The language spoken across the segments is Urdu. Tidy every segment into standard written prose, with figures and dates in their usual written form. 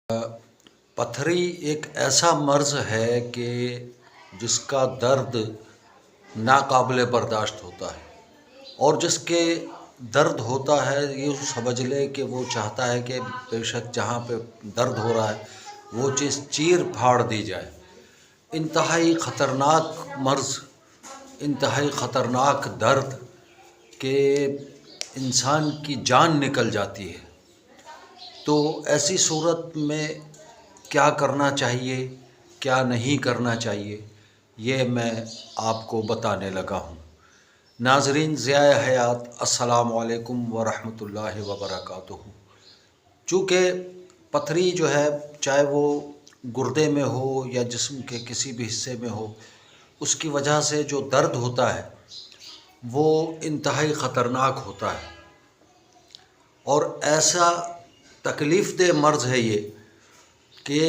پتھری ایک ایسا مرض ہے کہ جس کا درد ناقابل برداشت ہوتا ہے، اور جس کے درد ہوتا ہے یہ سمجھ لے کہ وہ چاہتا ہے کہ بے شک جہاں پہ درد ہو رہا ہے وہ چیز چیر پھاڑ دی جائے۔ انتہائی خطرناک مرض، انتہائی خطرناک درد کہ انسان کی جان نکل جاتی ہے۔ تو ایسی صورت میں کیا کرنا چاہیے، کیا نہیں کرنا چاہیے، یہ میں آپ کو بتانے لگا ہوں۔ ناظرین ضیاء حیات، السلام علیکم ورحمۃ اللہ وبرکاتہ۔ چونکہ پتھری جو ہے چاہے وہ گردے میں ہو یا جسم کے کسی بھی حصے میں ہو، اس کی وجہ سے جو درد ہوتا ہے وہ انتہائی خطرناک ہوتا ہے، اور ایسا تکلیف دہ مرض ہے یہ کہ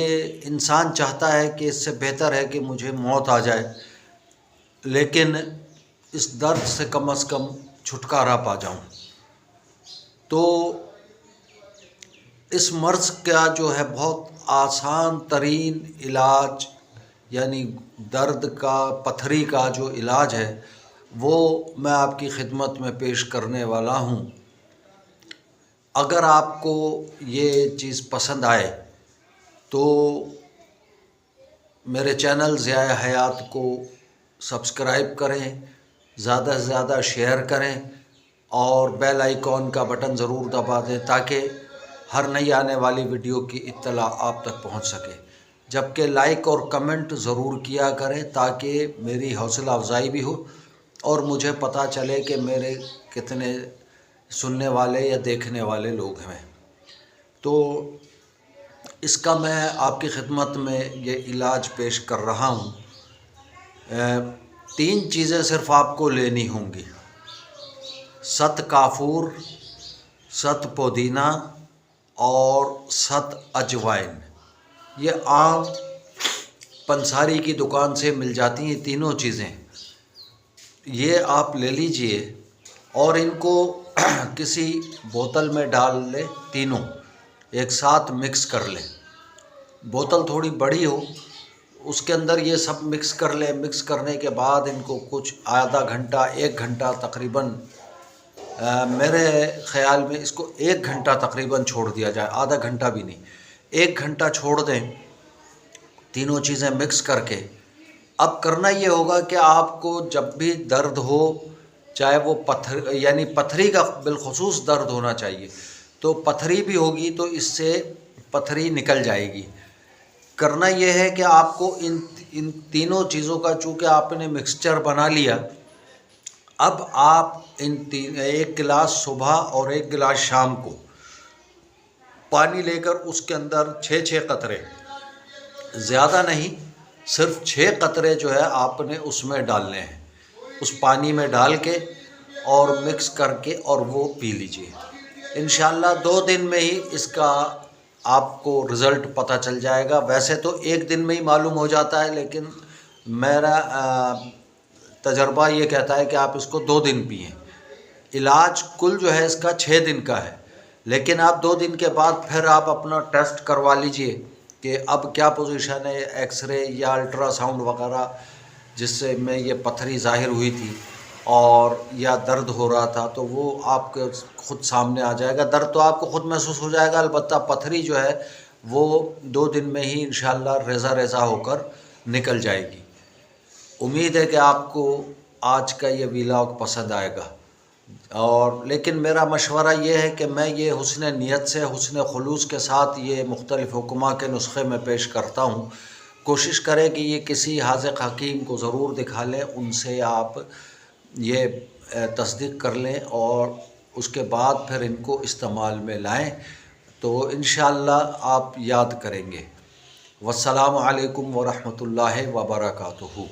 انسان چاہتا ہے کہ اس سے بہتر ہے کہ مجھے موت آ جائے، لیکن اس درد سے کم از کم چھٹکارا پا جاؤں۔ تو اس مرض کا جو ہے بہت آسان ترین علاج، یعنی درد کا، پتھری کا جو علاج ہے وہ میں آپ کی خدمت میں پیش کرنے والا ہوں۔ اگر آپ کو یہ چیز پسند آئے تو میرے چینل ضیاء حیات کو سبسکرائب کریں، زیادہ سے زیادہ شیئر کریں، اور بیل آئیکن کا بٹن ضرور دبا دیں تاکہ ہر نئی آنے والی ویڈیو کی اطلاع آپ تک پہنچ سکے۔ جبکہ لائک اور کمنٹ ضرور کیا کریں تاکہ میری حوصلہ افزائی بھی ہو اور مجھے پتہ چلے کہ میرے کتنے سننے والے یا دیکھنے والے لوگ ہیں۔ تو اس کا میں آپ کی خدمت میں یہ علاج پیش کر رہا ہوں۔ 3 چیزیں صرف آپ کو لینی ہوں گی: 7 کافور، 7 پودینہ اور 7 اجوائن۔ یہ عام پنساری کی دکان سے مل جاتی ہیں تینوں چیزیں۔ یہ آپ لے لیجئے اور ان کو کسی بوتل میں ڈال لیں، تینوں ایک ساتھ مکس کر لیں۔ بوتل تھوڑی بڑی ہو، اس کے اندر یہ سب مکس کر لیں۔ مکس کرنے کے بعد ان کو کچھ آدھا گھنٹہ 1 گھنٹہ تقریباً، میرے خیال میں اس کو 1 گھنٹہ تقریباً چھوڑ دیا جائے، آدھا گھنٹہ بھی نہیں، 1 گھنٹہ چھوڑ دیں تینوں چیزیں مکس کر کے۔ اب کرنا یہ ہوگا کہ آپ کو جب بھی درد ہو، چاہے وہ یعنی پتھری کا بالخصوص درد ہونا چاہیے، تو پتھری بھی ہوگی تو اس سے پتھری نکل جائے گی۔ کرنا یہ ہے کہ آپ کو ان تینوں چیزوں کا، چونکہ آپ نے مکسچر بنا لیا، اب آپ 1 گلاس صبح اور 1 گلاس شام کو پانی لے کر اس کے اندر 6 قطرے، زیادہ نہیں، صرف 6 قطرے جو ہے آپ نے اس میں ڈالنے ہیں، اس پانی میں ڈال کے اور مکس کر کے اور وہ پی لیجئے۔ انشاءاللہ 2 دن میں ہی اس کا آپ کو رزلٹ پتہ چل جائے گا۔ ویسے تو 1 دن میں ہی معلوم ہو جاتا ہے، لیکن میرا تجربہ یہ کہتا ہے کہ آپ اس کو 2 دن پئیں۔ علاج کل جو ہے اس کا 6 دن کا ہے، لیکن آپ 2 دن کے بعد پھر آپ اپنا ٹیسٹ کروا لیجئے کہ اب کیا پوزیشن ہے، ایکس رے یا الٹرا ساؤنڈ وغیرہ جس سے میں یہ پتھری ظاہر ہوئی تھی اور یا درد ہو رہا تھا، تو وہ آپ کے خود سامنے آ جائے گا۔ درد تو آپ کو خود محسوس ہو جائے گا، البتہ پتھری جو ہے وہ 2 دن میں ہی انشاءاللہ ریزہ ریزہ ہو کر نکل جائے گی۔ امید ہے کہ آپ کو آج کا یہ ویلاگ پسند آئے گا، اور لیکن میرا مشورہ یہ ہے کہ میں یہ حسن نیت سے، حسن خلوص کے ساتھ یہ مختلف حکمہ کے نسخے میں پیش کرتا ہوں۔ کوشش کریں کہ یہ کسی حاذق حکیم کو ضرور دکھا لیں، ان سے آپ یہ تصدیق کر لیں اور اس کے بعد پھر ان کو استعمال میں لائیں، تو انشاءاللہ آپ یاد کریں گے۔ والسلام علیکم ورحمۃ اللہ وبرکاتہ۔